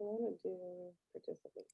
I want to do participants.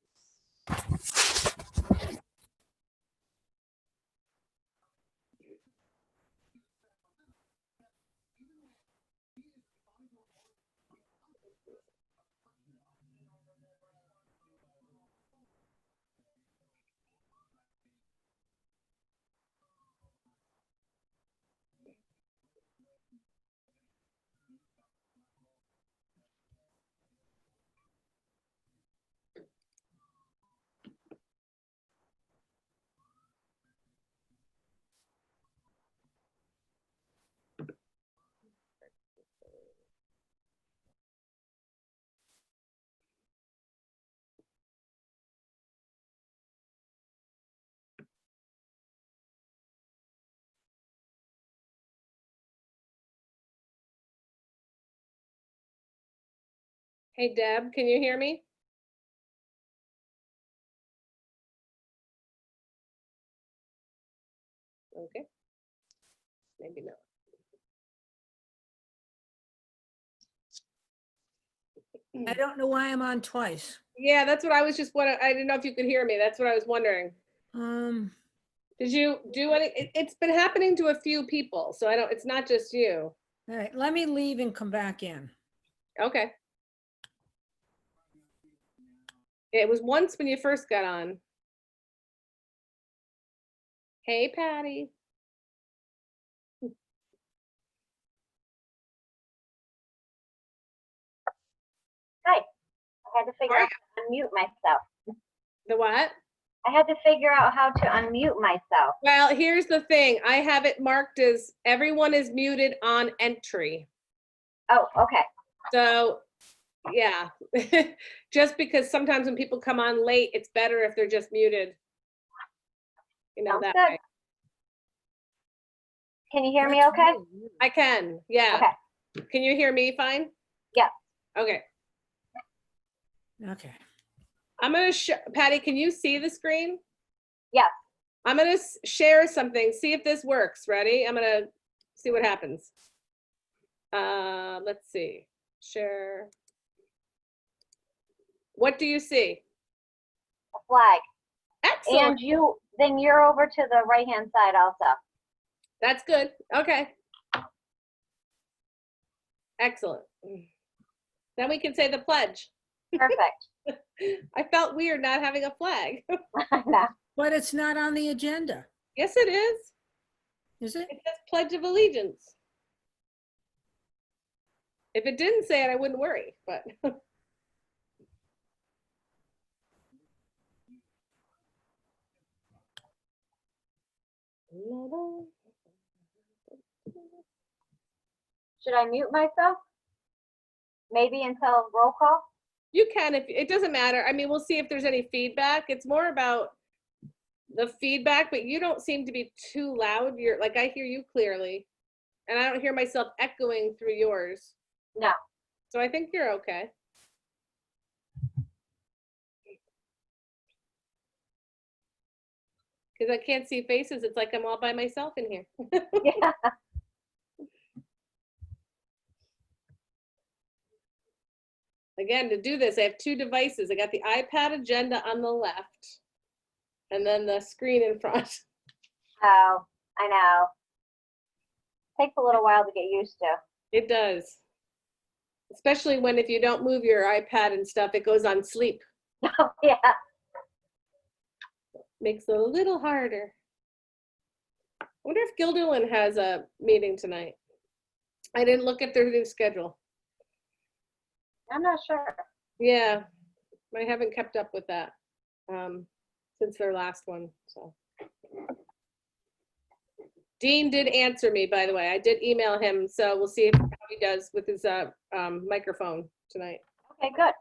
Hey, Deb, can you hear me? Okay. Maybe not. I don't know why I'm on twice. Yeah, that's what I was just wondering. I didn't know if you could hear me. That's what I was wondering. Did you do any? It's been happening to a few people, so I don't. It's not just you. All right, let me leave and come back in. Okay. It was once when you first got on. Hey, Patty. Hi. I had to figure out how to unmute myself. The what? I had to figure out how to unmute myself. Well, here's the thing. I have it marked as everyone is muted on entry. Oh, okay. So, yeah, just because sometimes when people come on late, it's better if they're just muted. You know, Sounds that good. way. Can you hear me okay? I can, yeah. Okay. Can you hear me fine? Yeah. Okay. Okay. I'm gonna, Patty, can you see the screen? Yeah. I'm gonna share something, see if this works. Ready? I'm gonna see what happens. Let's see. Share. What do you see? A flag. Excellent. And then you're over to the right-hand side also. That's good. Okay. Excellent. Then we can say the pledge. Perfect. I felt weird not having a flag. No. But it's not on the agenda, Yes, it is. is it? It says Pledge of Allegiance. If it didn't say it, I wouldn't worry, but. Should I mute myself? Maybe until roll call? You can, if it doesn't matter. I mean, we'll see if there's any feedback. It's more about the feedback, but you don't seem to be too loud. You're like, I hear you clearly, and I don't hear myself echoing through yours. No. So I think you're okay. Because I can't see faces. It's like I'm all by myself in here. Yeah. Again, to do this, I have two devices. I got the iPad agenda on the left and then the screen in front. Oh, I know. Takes a little while to get used to. It does. Especially when if you don't move your iPad and stuff, it goes on sleep. Oh, yeah. Makes it a little harder. I wonder if Gilderland has a meeting tonight. I didn't look at their new schedule. I'm not sure. Yeah, I haven't kept up with that since their last one. So Dean did answer me, by the way. I did email him, so we'll see how he does with his microphone tonight. Okay, good.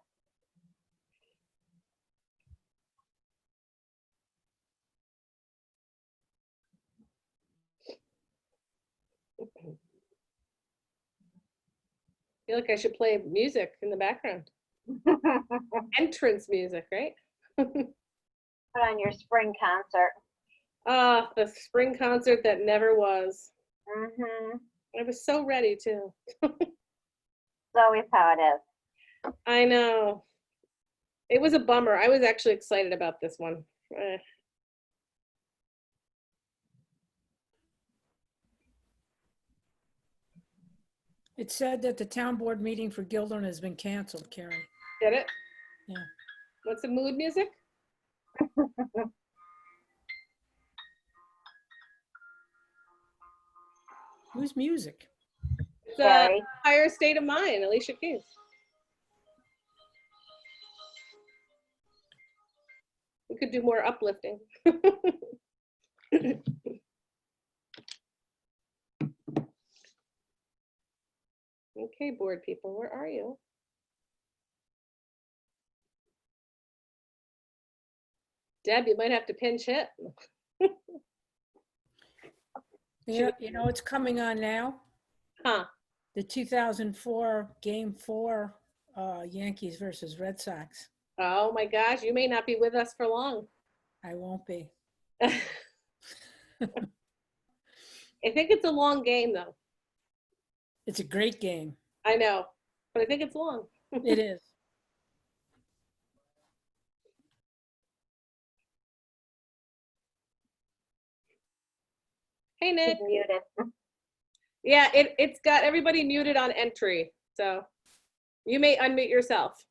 I feel like I should play music in the background. Entrance music, right? Put on your spring concert. Ah, the spring concert that never was. Mm-hmm. I was so ready too. always how it is. I know. It was a bummer. I was actually excited about this one. It said that the town board meeting for Gildern has been canceled, Karen. Did it? Yeah. What's the mood music? Whose music? It's Gary. Higher State of Mind, Alicia Keys. We could do more uplifting. Okay, board people, where are you? Deb, you might have to pinch hit. It's coming on now. Huh? The 2004 Game 4 Yankees versus Red Sox. Oh my gosh, you may not be with us for long. I won't be. I think it's a long game though. It's a great game. I know, but I think it's long. It is. Hey, Nick. She's muted. Yeah, it's got everybody muted on entry, so you may unmute yourself.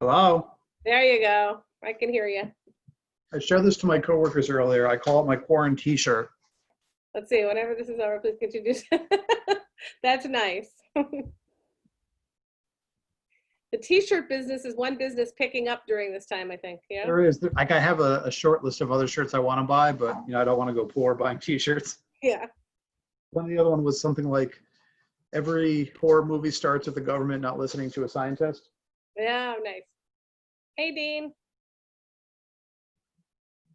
Hello. There you go. I can hear you. I showed this to my coworkers earlier. I call it my quarantine t-shirt. Let's see. Whenever this is over, please continue. That's nice. The t-shirt business is one business picking up during this time, I think. Yeah. There is, like, I have a short list of other shirts I want to buy, but I don't want to go poor buying t-shirts. Yeah. One of the other one was something like, every horror movie starts with the government not listening to a scientist. Yeah. Nice. Hey, Dean.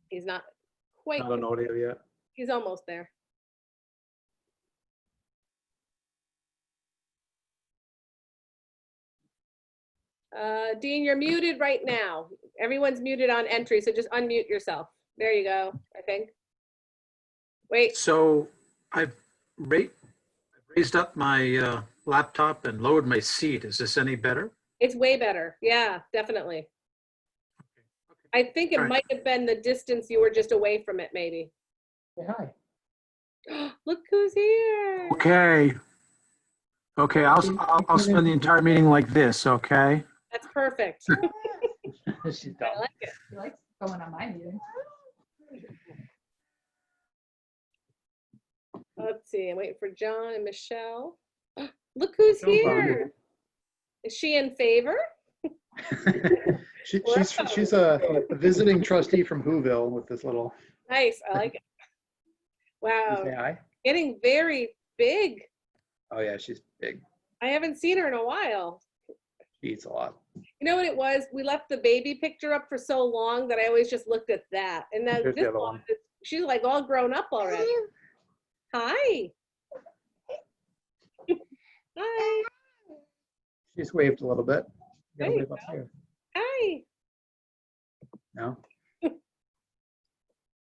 He's not quite. Not on audio yet. He's almost there. Dean, you're muted right now. Everyone's muted on entry, so just unmute yourself. There you go, I think. Wait, So I've raised up my laptop and lowered my seat. Is this any better? it's way better. Yeah, definitely. I think it All right. might have been the distance you were just away from it, maybe. Say hi. Look who's here. Okay. Okay, I'll spend the entire meeting like this, okay? That's perfect. She's I done. like it. He likes going on my meetings. Let's see, I'm waiting for John and Michelle. Look who's Michelle's on. here. Is she in favor? She's a visiting trustee from Whoville with this little. Nice, I like it. Wow, Say hi. getting very big. Oh yeah, she's big. I haven't seen her in a while. She eats a lot. You know what it was? We left the baby picture up for so long that I always just looked at that. And then Here's the this other one, one. she's like all grown up already. Hi. Hi. She's waved a little bit. You gotta There you wave up here. Hi. No.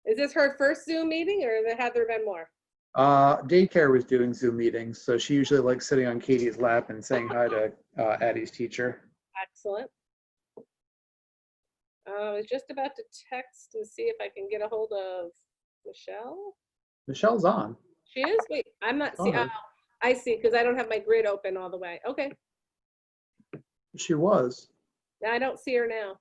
Is this her first Zoom meeting or have there been more? Daycare was doing Zoom meetings, so she usually likes sitting on Katie's lap and saying hi to Addie's teacher. Excellent. I was just about to text and see if I can get a hold of Michelle. Michelle's on. She is? Wait, I'm not seeing. Oh. Oh, I see, because I don't have my grid open all the way. Okay. She was. Now I don't see her now.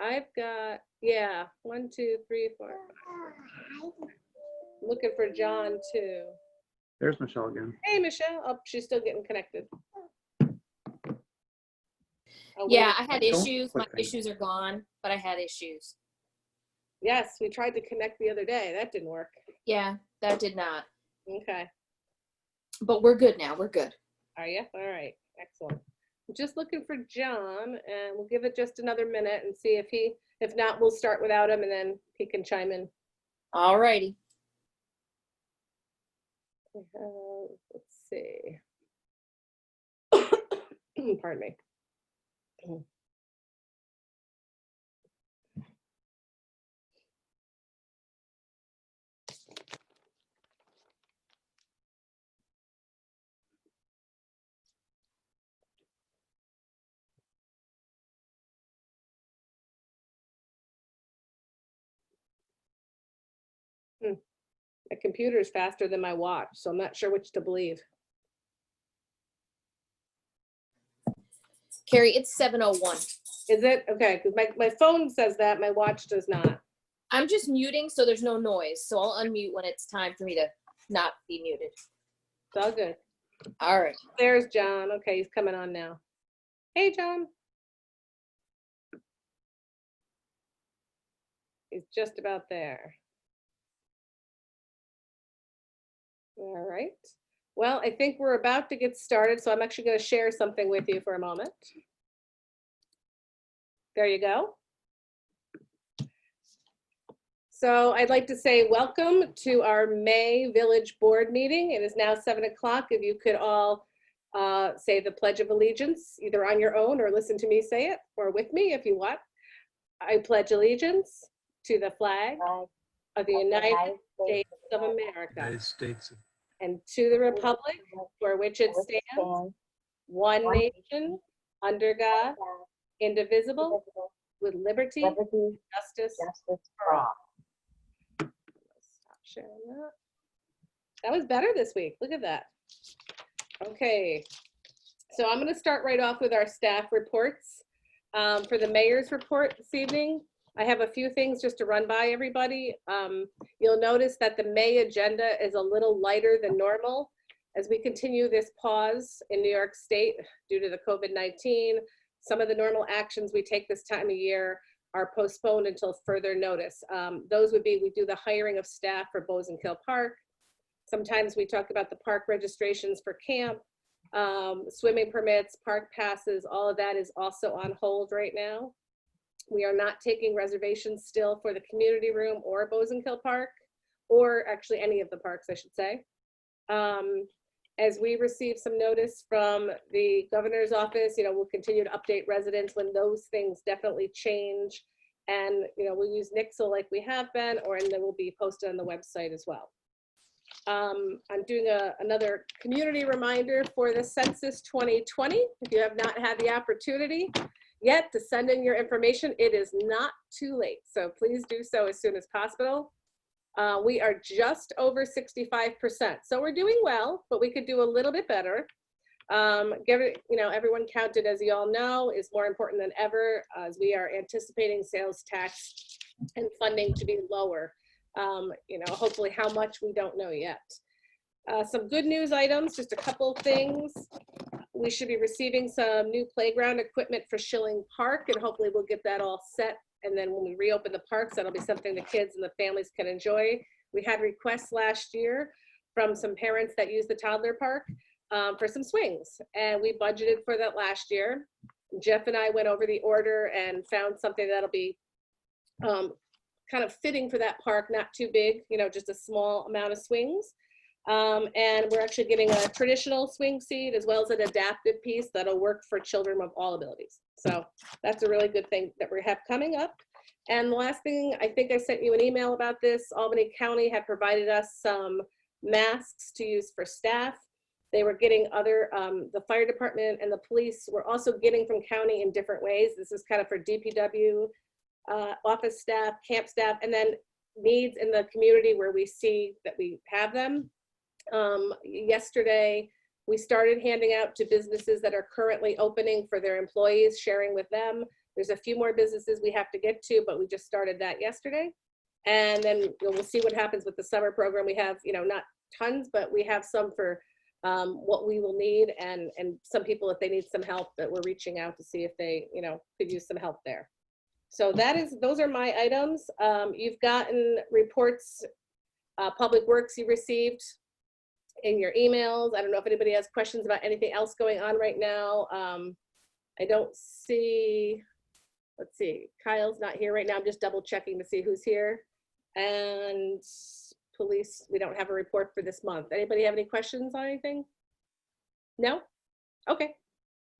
I've got, yeah, 1, 2, 3, 4, 5. Looking for John too. There's Michelle again. Hey, Michelle. Oh, she's still getting connected. Oh, Yeah, wait. I had Don't issues. My click things. issues are gone, but I had issues. Yes, we tried to connect the other day. That didn't work. Yeah, that did not. Okay. But we're good now. We're good. Are you? All right. Excellent. I'm just looking for John, and we'll give it just another minute and see if not, we'll start without him and then he can chime in. All righty. Let's see. Pardon me. My computer is faster than my watch, so I'm not sure which to believe. Carrie, it's 7:01. Is it? Okay, because my phone says that, my watch does not. I'm just muting so there's no noise. So I'll unmute when it's time for me to not be muted. It's all good. All right. There's John. Okay, he's coming on now. Hey, John. He's just about there. All right. Well, I think we're about to get started, so I'm actually going to share something with you for a moment. There you go. So I'd like to say welcome to our May Village Board meeting. It is now 7 o'clock. If you could all say the Pledge of Allegiance, either on your own or listen to me say it, or with me if you want. I pledge allegiance to the flag of the United States of America United States. and to the republic for which it stands, one nation, under God, indivisible, with liberty, Liberty, justice. justice for all. Stop sharing that. That was better this week. Look at that. Okay. So I'm going to start right off with our staff reports. For the mayor's report this evening, I have a few things just to run by everybody. You'll notice that the May agenda is a little lighter than normal as we continue this pause in New York State due to the COVID-19. Some of the normal actions we take this time of year are postponed until further notice. Those would be, we do the hiring of staff for Bozenkill Park. Sometimes we talk about the park registrations for camp, swimming permits, park passes, all of that is also on hold right now. We are not taking reservations still for the community room or Bozenkill Park, or actually any of the parks, I should say. As we receive some notice from the governor's office, we'll continue to update residents when those things definitely change. And, we'll use Nixle like we have been, and then we'll be posted on the website as well. I'm doing another community reminder for the Census 2020. If you have not had the opportunity yet to send in your information, it is not too late. So please do so as soon as possible. We are just over 65%. So we're doing well, but we could do a little bit better. Everyone counted, as you all know, is more important than ever as we are anticipating sales tax and funding to be lower. Hopefully how much we don't know yet. Some good news items, just a couple things. We should be receiving some new playground equipment for Schilling Park, and hopefully we'll get that all set. And then when we reopen the parks, that'll be something the kids and the families can enjoy. We had requests last year from some parents that use the toddler park for some swings, and we budgeted for that last year. Jeff and I went over the order and found something that'll be kind of fitting for that park, not too big, just a small amount of swings. And we're actually getting a traditional swing seat as well as an adaptive piece that'll work for children of all abilities. So that's a really good thing that we have coming up. And the last thing, I think I sent you an email about this. Albany County had provided us some masks to use for staff. They were getting other, the fire department and the police were also getting from county in different ways. This is kind of for DPW, office staff, camp staff, and then needs in the community where we see that we have them. Yesterday, we started handing out to businesses that are currently opening for their employees, sharing with them. There's a few more businesses we have to get to, but we just started that yesterday. And then we'll see what happens with the summer program. We have, not tons, but we have some for what we will need, and some people, if they need some help, that we're reaching out to see if they, could use some help there. So those are my items. You've gotten reports, Public Works you received in your emails. I don't know if anybody has questions about anything else going on right now. I don't see, let's see, Kyle's not here right now. I'm just double checking to see who's here. And police, we don't have a report for this month. Anybody have any questions on anything? No? Okay.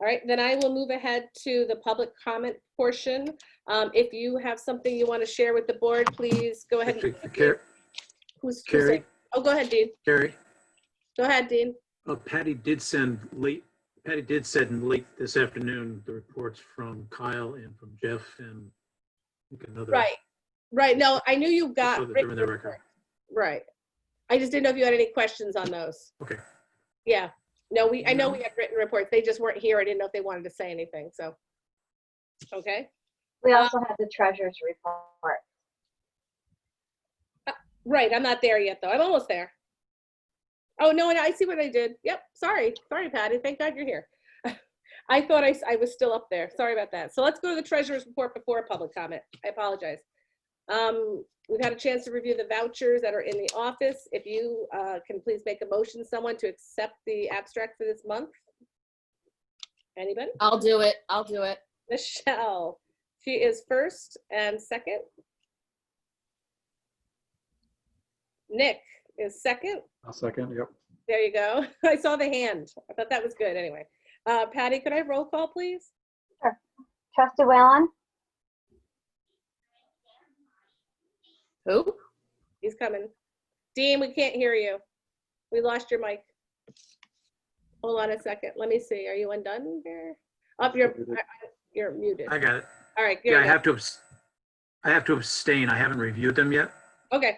All right, then I will move ahead to the public comment portion. If you have something you want to share with the board, please go ahead. Who's Carrie, oh, go ahead, Dean. Carrie, Go ahead, Dean. Patty did send late this afternoon the reports from Kyle and from Jeff and I think another. Right. No, I knew you got So that they're in the record. reports. Right. I just didn't know if you had any questions on those. Okay. Yeah. No, I know No. we had written reports. They just weren't here. I didn't know if they wanted to say anything, so. Okay. We also have the treasurer's report. Right, I'm not there yet, though. I'm almost there. Oh, no, and I see what I did. Yep, sorry. Sorry, Patty. Thank God you're here. I thought I was still up there. Sorry about that. So let's go to the treasurer's report before public comment. I apologize. We've had a chance to review the vouchers that are in the office. If you can please make a motion, someone, to accept the abstract for this month. Anybody? I'll do it. I'll do it. Michelle. She is first and second. Nick is second. I'll second, yep. There you go. I saw the hand. I thought that was good anyway. Patty, could I have roll call, please? Trustee Whalen, Who? He's coming. Dean, we can't hear you. We lost your mic. Hold on a second. Let me see. Are you undone here? Up, you're muted. I got it. All right, Yeah, good. I have to abstain. I haven't reviewed them yet. Okay.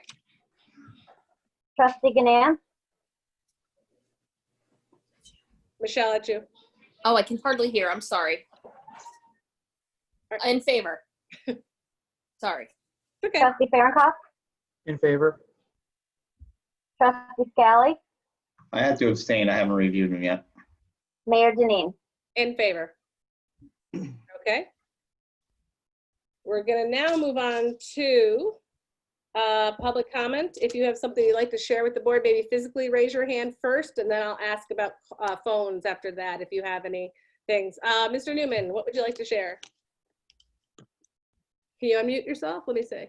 Trustee Ganance, Michelle, at you. Oh, I can hardly hear. I'm sorry. In favor. Sorry. Okay. Trustee Farronkov, In favor? Trustee Scally, I had to abstain. I haven't reviewed them yet. Mayor Denine. In favor. Okay. We're gonna now move on to public comment. If you have something you'd like to share with the board, maybe physically raise your hand first, and then I'll ask about phones after that if you have any things. Mr. Newman, what would you like to share? Can you unmute yourself? Let me see.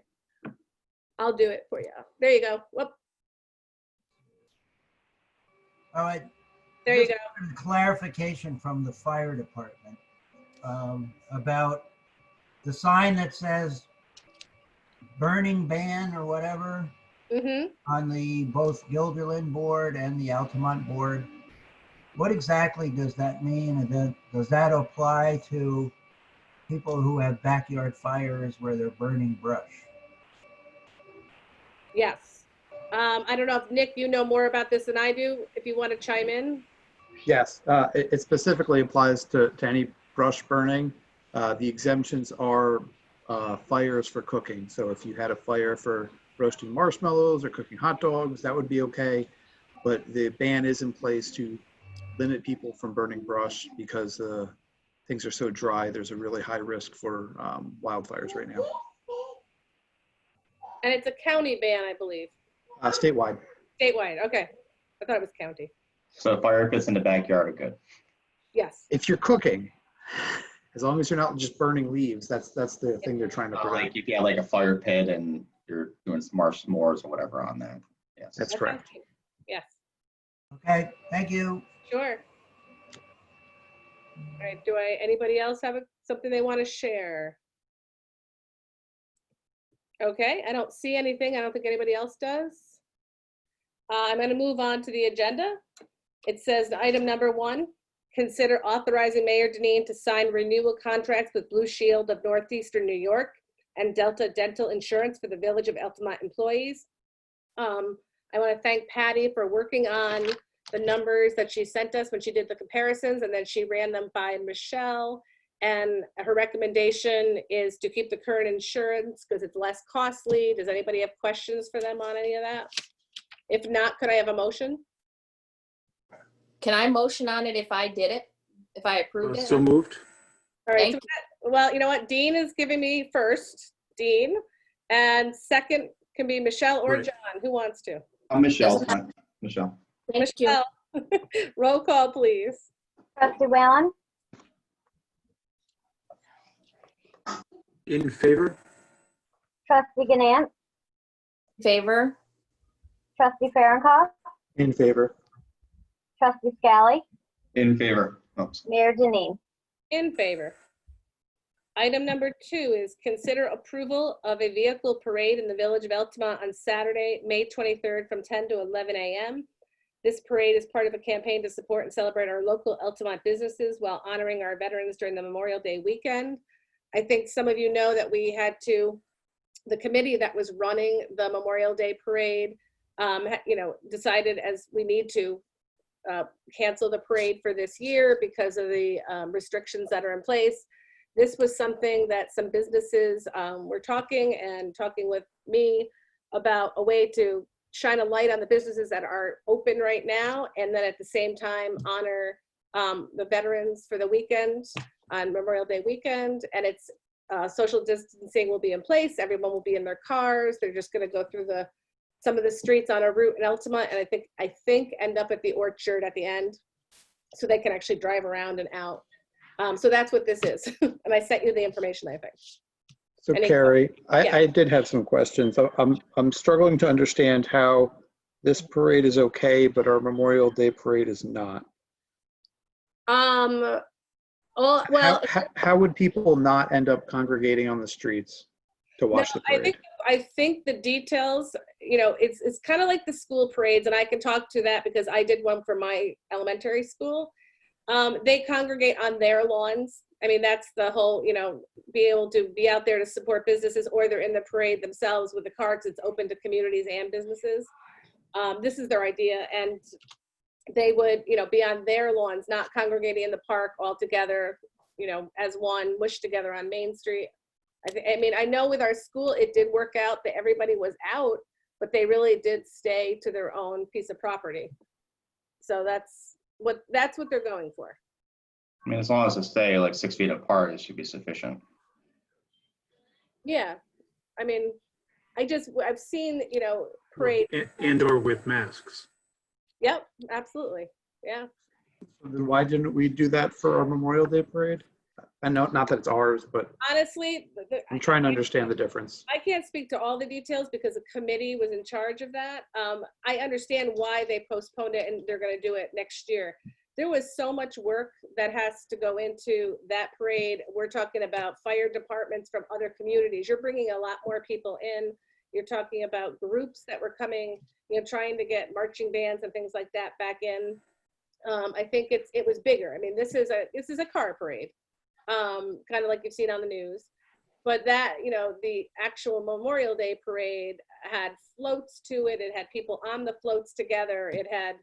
I'll do it for you. There you go. Whoop, All right. there you Just go. wanted clarification from the fire department about the sign that says burning ban or whatever Mm-hmm. on the both Guilderland board and the Altamont board. What exactly does that mean? And then does that apply to people who have backyard fires where they're burning brush? Yes. I don't know if Nick, you know more about this than I do. If you want to chime in. Yes, it specifically applies to any brush burning. The exemptions are fires for cooking. So if you had a fire for roasting marshmallows or cooking hot dogs, that would be okay. But the ban is in place to limit people from burning brush because things are so dry. There's a really high risk for wildfires right now. And it's a county ban, I believe. Statewide. Statewide. Okay. I thought it was county. So fire pits in the backyard are good. Yes. If you're cooking, as long as you're not just burning leaves, that's the thing they're trying to Like prevent. if you have like a fire pit and you're doing some marsh s'mores or whatever on that. Yes. That's correct. Yes. Okay, thank you. Sure. All right. Anybody else have something they want to share? Okay. I don't see anything. I don't think anybody else does. I'm going to move on to the agenda. It says item number 1, consider authorizing Mayor Denine to sign renewal contracts with Blue Shield of Northeastern New York and Delta Dental Insurance for the Village of Altamont employees. I want to thank Patty for working on the numbers that she sent us when she did the comparisons, and then she ran them by Michelle. And her recommendation is to keep the current insurance because it's less costly. Does anybody have questions for them on any of that? If not, could I have a motion? Can I motion on it if I did it? If I approved it? So moved. All right. Thank So well, you know what? Dean is giving me first, Dean, and second can be Michelle or Right. John. Who wants to? Michelle. Michelle. Thank you. Michelle. Roll call, please. Trustee Whalen, In favor? Trustee Ganance, Favor? Trustee Farronkov, In favor. Trustee Scally, In favor. Oops. Mayor Denine. In favor. Item number 2 is consider approval of a vehicle parade in the Village of Altamont on Saturday, May 23rd from 10 to 11 a.m. This parade is part of a campaign to support and celebrate our local Altamont businesses while honoring our veterans during the Memorial Day weekend. I think some of you know that the committee that was running the Memorial Day parade decided as we need to cancel the parade for this year because of the restrictions that are in place. This was something that some businesses were talking with me about a way to shine a light on the businesses that are open right now, and then at the same time honor the veterans for the weekend on Memorial Day weekend. And it's social distancing will be in place. Everyone will be in their cars. They're just going to go through some of the streets on a route in Altamont, and I think end up at the Orchard at the end, so they can actually drive around and out. So that's what this is. And I sent you the information, I think. So Any- Carrie, Yeah. I did have some questions. I'm struggling to understand how this parade is okay, but our Memorial Day parade is not. Well, How would people not end up congregating on the streets to watch the parade? I think the details, it's kind of like the school parades, and I can talk to that because I did one for my elementary school. They congregate on their lawns. I mean, that's the whole, be able to be out there to support businesses, or they're in the parade themselves with the carts. It's open to communities and businesses. This is their idea. And they would, be on their lawns, not congregating in the park all together, as one, mushed together on Main Street. I know with our school, it did work out that everybody was out, but they really did stay to their own piece of property. So that's what they're going for. I mean, as long as they stay like 6 feet apart, it should be sufficient. Yeah. I've seen, parade. And or with masks. Yep, absolutely. Yeah. Then why didn't we do that for our Memorial Day parade? I know, not that it's ours, but Honestly, I'm trying to understand the difference. I can't speak to all the details because the committee was in charge of that. I understand why they postponed it and they're going to do it next year. There was so much work that has to go into that parade. We're talking about fire departments from other communities. You're bringing a lot more people in. You're talking about groups that were coming, trying to get marching bands and things like that back in. I think it was bigger. I mean, this is a car parade, kind of like you've seen on the news. But that, the actual Memorial Day parade had floats to it. It had people on the floats together. It had,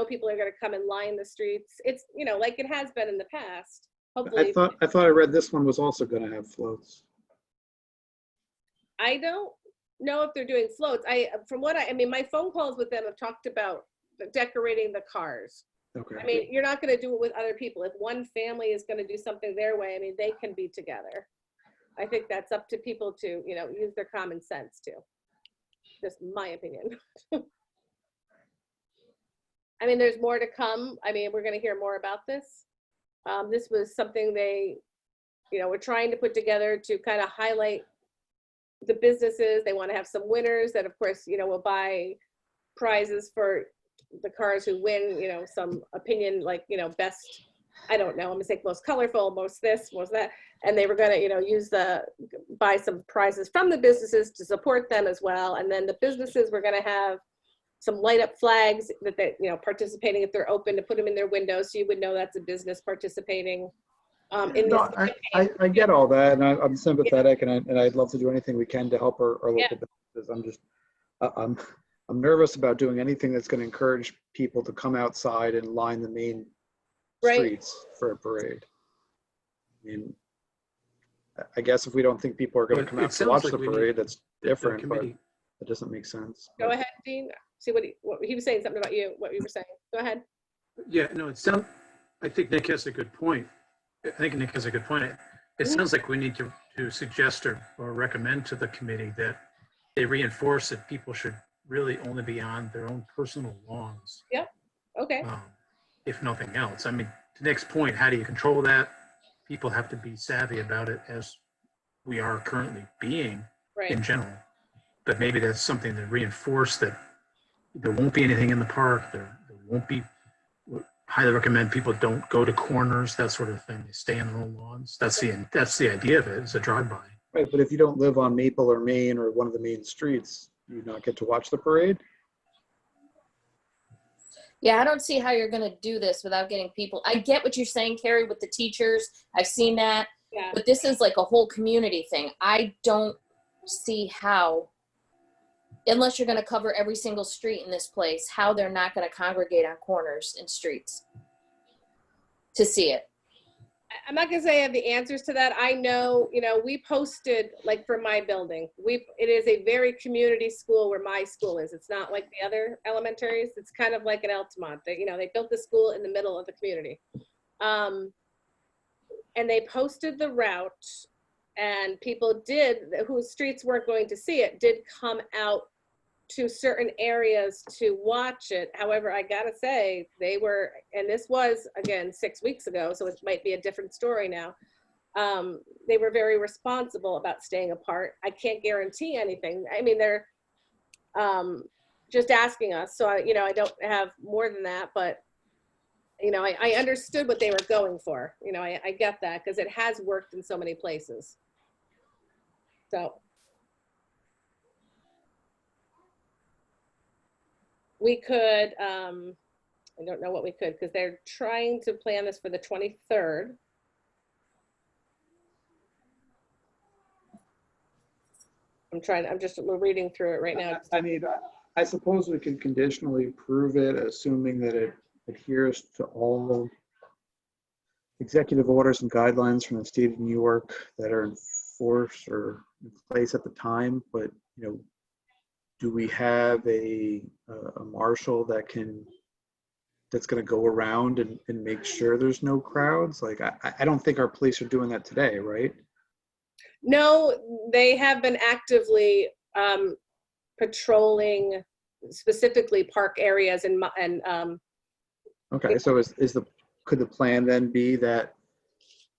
people are going to come and line the streets. It's, like it has been in the past. Hopefully. I thought I read this one was also going to have floats. I don't know if they're doing floats. My phone calls with them have talked about decorating the cars. Okay. You're not going to do it with other people. If one family is going to do something their way, they can be together. I think that's up to people to, use their common sense too. Just my opinion. There's more to come. We're going to hear more about this. This was something they, were trying to put together to kind of highlight the businesses. They want to have some winners that, of course, will buy prizes for the cars who win, some opinion like, best, I don't know, I'm gonna say most colorful, most this, most that. And they were gonna, buy some prizes from the businesses to support them as well. And then the businesses were gonna have some light up flags that they, participating if they're open, to put them in their windows so you would know that's a business participating. In No, this I get all that, and I'm sympathetic, and I'd love to do anything we can to help our local businesses. I'm nervous about doing anything that's going to encourage people to come outside and line the main streets for a parade. I guess if we don't think people are going to come out to watch the parade, that's different, but it doesn't make sense. Go ahead, Dean. See what he was saying, something about you, what you were saying. Go ahead. Yeah, no, I think Nick has a good point. It sounds like we need to suggest or recommend to the committee that they reinforce that people should really only be on their own personal lawns. Yep. Okay. If nothing else. To Nick's point, how do you control that? People have to be savvy about it, as we are currently being in general. But maybe that's something to reinforce, that there won't be anything in the park. There won't be. Highly recommend people don't go to corners, that sort of thing. They stay on their own lawns. That's the idea of it. It's a drive-by. Right, but if you don't live on Maple or Main or one of the main streets, do you not get to watch the parade? Yeah, I don't see how you're going to do this without getting people. I get what you're saying, Carrie, with the teachers. I've seen that. Yeah. But this is like a whole community thing. I don't see how unless you're going to cover every single street in this place, how they're not going to congregate on corners and streets to see it. I'm not gonna say I have the answers to that. I know, we posted, like for my building, it is a very community school where my school is. It's not like the other elementaries. It's kind of like an Altamont. They built the school in the middle of the community. And they posted the route, and people whose streets weren't going to see it, did come out to certain areas to watch it. However, I gotta say, and this was, again, 6 weeks ago, so it might be a different story now. They were very responsible about staying apart. I can't guarantee anything. I mean, they're just asking us, so I don't have more than that, but I understood what they were going for. I get that, because it has worked in so many places. So we could, I don't know what we could, because they're trying to plan this for the 23rd. We're reading through it right now. I mean, I suppose we can conditionally approve it, assuming that it adheres to all executive orders and guidelines from the state of New York that are in force or in place at the time. But, do we have a marshal that's going to go around and make sure there's no crowds? Like, I don't think our police are doing that today, right? No, they have been actively patrolling specifically park areas and Okay, so could the plan then be that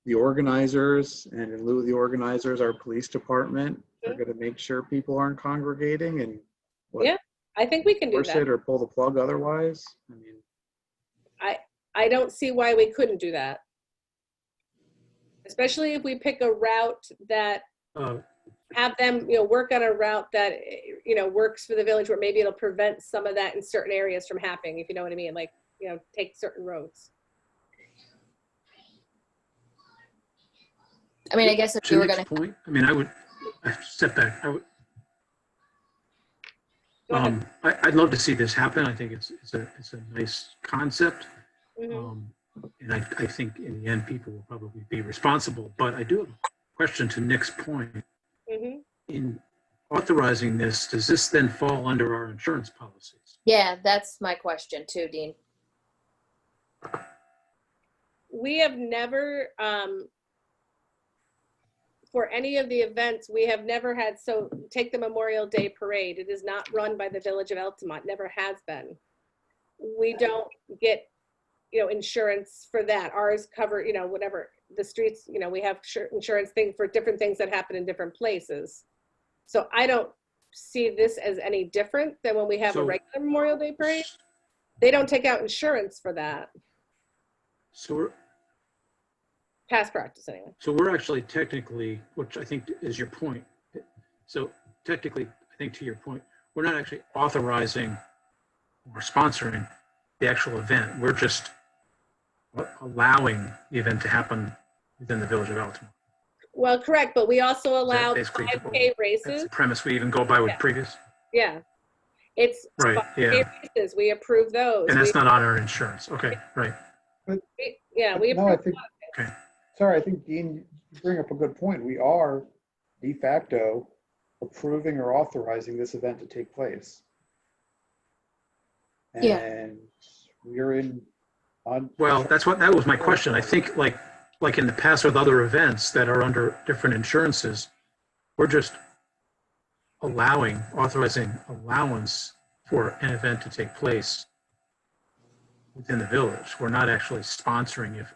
the organizers, and in lieu of the organizers, our police department are going to make sure people aren't congregating and Yeah, I think we can do force that. it or pull the plug otherwise? I mean, I don't see why we couldn't do that. Especially if we pick a route that have them, work on a route that, works for the village, where maybe it'll prevent some of that in certain areas from happening, if you know what I mean, like, take certain roads. I mean, I guess if To you were Nick's going to, point, I mean, I step back. Go ahead. I'd love to see this happen. I think it's a nice concept. Mhm. And I think in the end, people will probably be responsible. But I do have a question to Nick's point. Mhm. In authorizing this, does this then fall under our insurance policies? yeah, that's my question too, Dean. We have never, for any of the events, we have never had, so take the Memorial Day Parade. It is not run by the Village of Altamont, never has been. We don't get, insurance for that. Ours cover, whatever, the streets, we have insurance thing for different things that happen in different places. So I don't see this as any different than when we have a So- regular Memorial Day Parade. They don't take out insurance for that, So past practice anyway. we're actually technically, which I think is your point. So technically, I think to your point, we're not actually authorizing or sponsoring the actual event. We're just allowing the event to happen within the Village of Altamont. Well, correct, but we also allow basically 5K That's races. the premise we even go by with Yeah. previous. Yeah. It's Right, 5K yeah. races. We approve those. And that's not on our insurance. Okay, right. Yeah, we No, I approve. think, sorry, I think Dean, you bring up a good point. We are de facto approving or authorizing this event to take place. Yeah. And we're Well, that was my question. I think like in the past with other events that are under different insurances, we're just authorizing allowance for an event to take place within the village. We're not actually sponsoring if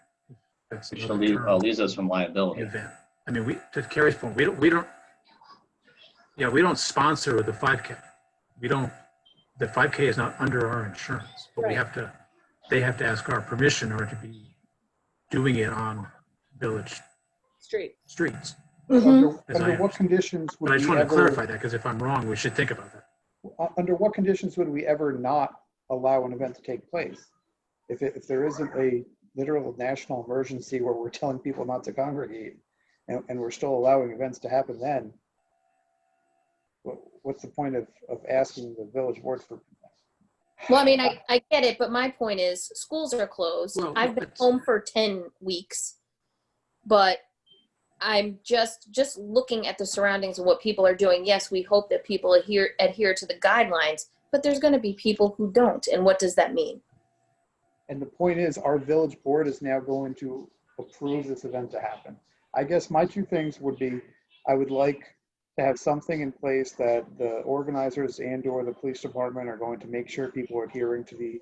that's Which another term, leaves us from the liability. event. I mean, to Carrie's point, we don't sponsor the 5K. The 5K is not under our insurance, but Right. they have to ask our permission or to be doing it on village Street. streets. under As I under what conditions But I would just we wanted to ever, clarify that, because if I'm wrong, we should think about that. under what conditions would we ever not allow an event to take place? If there isn't a literal national emergency where we're telling people not to congregate and we're still allowing events to happen then, what's the point of asking the village board for? Well, I mean, I get it, but my point is schools are closed. Well, I've been it's- home for 10 weeks, but I'm just looking at the surroundings and what people are doing. Yes, we hope that people adhere to the guidelines, but there's going to be people who don't. And what does that mean? And the point is, our village board is now going to approve this event to happen. I guess my two things would be, I would like to have something in place that the organizers and/or the police department are going to make sure people are adhering to the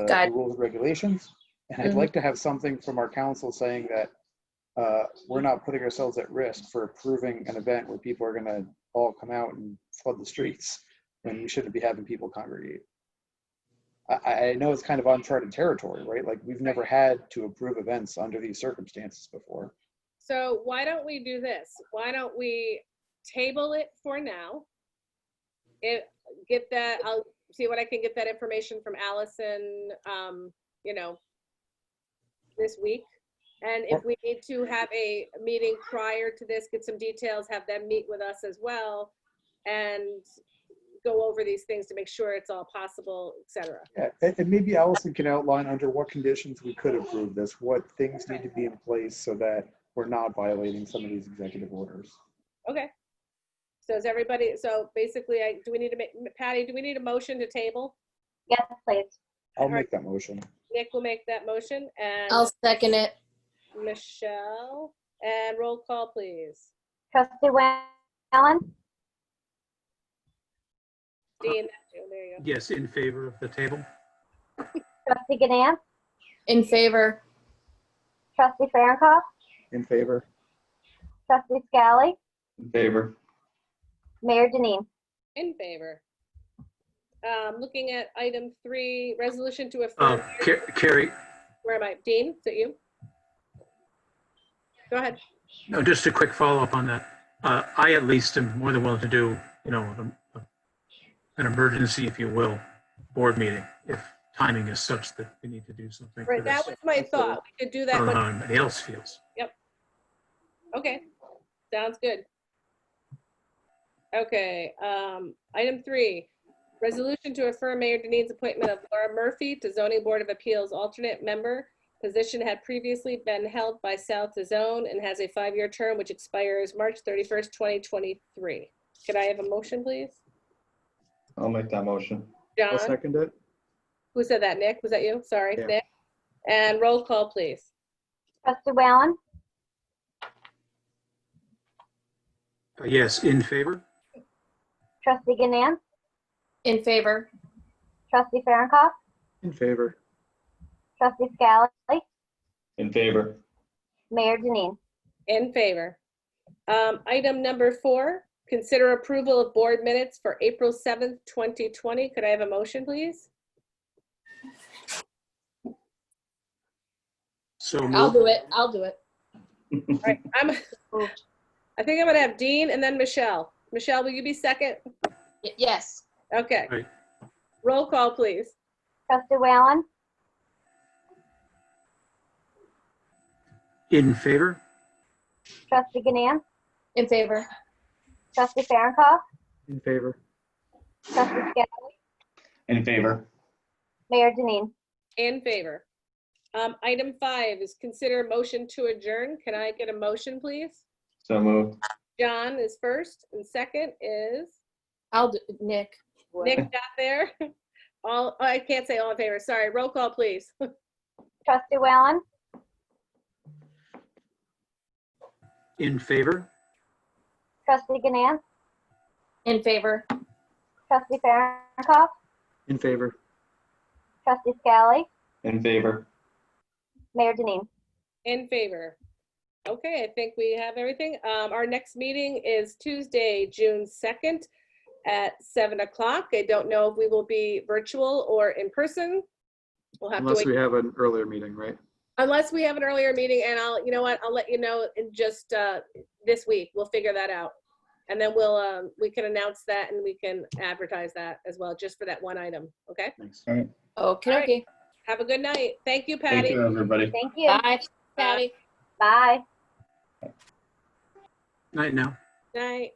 Guide. rules and regulations. And I'd Mhm. like to have something from our council saying that we're not putting ourselves at risk for approving an event where people are gonna all come out and flood the streets when we shouldn't be having people congregate. I know it's kind of uncharted territory, right? Like, we've never had to approve events under these circumstances before. So why don't we do this? Why don't we table it for now? Get that, I'll see what I can get that information from Allison, you know, this week. And if we need to have a meeting prior to this, get some details, have them meet with us as well, and go over these things to make sure it's all possible, et cetera. Yeah, and maybe Allison can outline under what conditions we could approve this, what things need to be in place so that we're not violating some of these executive orders. Okay. So is everybody, so basically, do we need to make, Patty, do we need a motion to table? Yes, please. I'll make that motion. Nick will make that motion, and I'll second it. Michelle, and roll call, please. Trustee Whalen, Dean, there you go. Yes, in favor of the table. trustee Ganance, In favor. trustee Farronkov, In favor? trustee Scally, In favor. Mayor Denine. In favor. Looking at item 3, resolution to affirm, Carrie, where am I? Dean, is it you? Go ahead. no, just a quick follow-up on that. I at least am more than willing to do, you know, an emergency, if you will, board meeting, if timing is such that we need to do something. for Right, that this. was my thought. We could do I that don't know one. how anybody else feels. Okay, sounds good. Okay, item 3, resolution to affirm Mayor Denise's appointment of Laura Murphy to Zoning Board of Appeals alternate member. Position had previously been held by South Zone and has a 5-year term which expires March 31st, 2023. Could I have a motion, please? I'll make that motion. I'll John, second it. who said that? Nick, was that you? Sorry, Yeah. Nick. And roll call, please. Trustee Whalen, Yes, in favor. trustee Ganance, In favor. trustee Farronkov, In favor? trustee Scally, In favor. Mayor Denine. In favor. Item number 4, consider approval of board minutes for April 7th, 2020. Could I have a motion, please? So I'll moved. do it. I'll do it. All right, I think I'm gonna have Dean and then Michelle. Michelle, will you be second? Yes. Okay. Right. Roll call, please. Trustee Whalen, In favor. trustee Ganance, In favor. trustee Farronkov, In favor? trustee Scally, In favor. Mayor Denine. In favor. Item 5 is consider motion to adjourn. Can I get a motion, please? So moved. John is first and second is I'll do Nick. Nick got there. All, oh, I can't say all in favor. Sorry. Roll call, please. Trustee Whalen, In favor. trustee Ganance, In favor. trustee Farronkov, In favor? trustee Scally, In favor. Mayor Denine. In favor. Okay, I think we have everything. Our next meeting is Tuesday, June 2nd at 7 o'clock. I don't know if we will be virtual or in person. We'll have to Unless wait. we have an earlier meeting, right? Unless we have an earlier meeting, and you know what, I'll let you know in just this week. We'll figure that out. And then we can announce that and we can advertise that as well, just for that one item, okay? Thanks. Okay. All right. Okay. Have a good night. Thank you, Thank Patty. you, everybody. Thank you. Bye, Patty. Bye. Night now. Night.